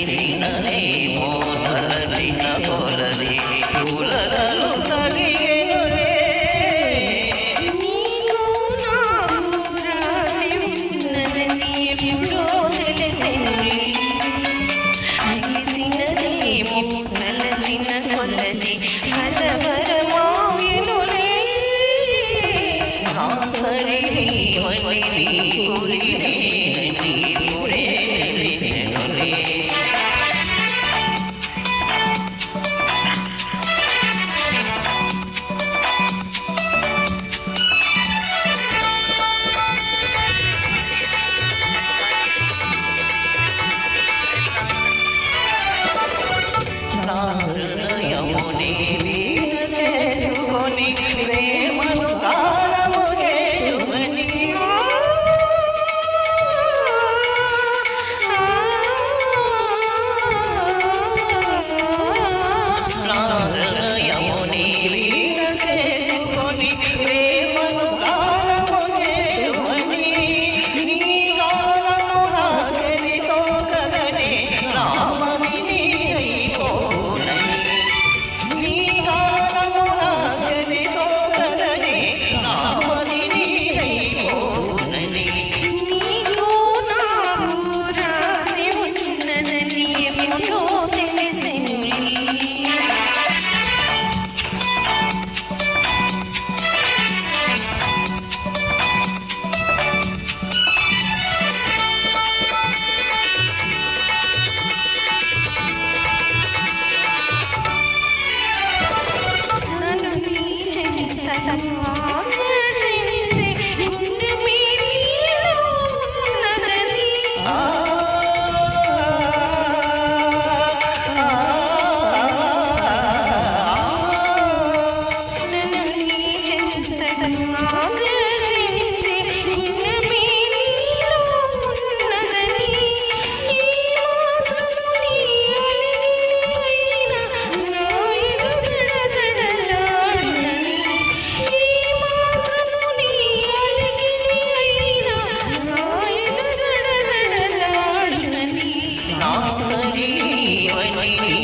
తెలిసిననేమో తలచిన కొలది పులకలు కలిగెనులే నీకు నాకు రాసి ఉన్నదని ఎప్పుడో తెలిసినులే తెలిసినదేమో తలచిన కొలది కలవరమాయెనులే సరి నీవని నీ గురినే నీవునే తెలిసెనులే నా హృదయముని వీణ చేసుకొని ప్రేమను గానము చేయుమని నా హృదయముని వీణ చేసుకొని ప్రేమను గానము చేయుమని నీ గానము నా చెవి సోకగనే రామని అయిపోనని నీ గానము నా చెవి సోకగనే రామని అయిపోనని నీకు నాకు రాసి ఉన్నదని ఎప్పుడో తెలిసినులే నన్ను నీ చెంతకు ఆకర్షించే గుండె మీలో ఉన్నదని నన్ను నీ చెంతకు ఆకర్షించే గుండె మీలో ఉన్నదని ఈ మాత్రము నీ అలికిడి అయినా నా ఎదు దడదడలాడునని ఈ మాత్రము నీ అలికిడి అయినా నా ఎదు దడదడలాడునని నా సరి నీవని నీ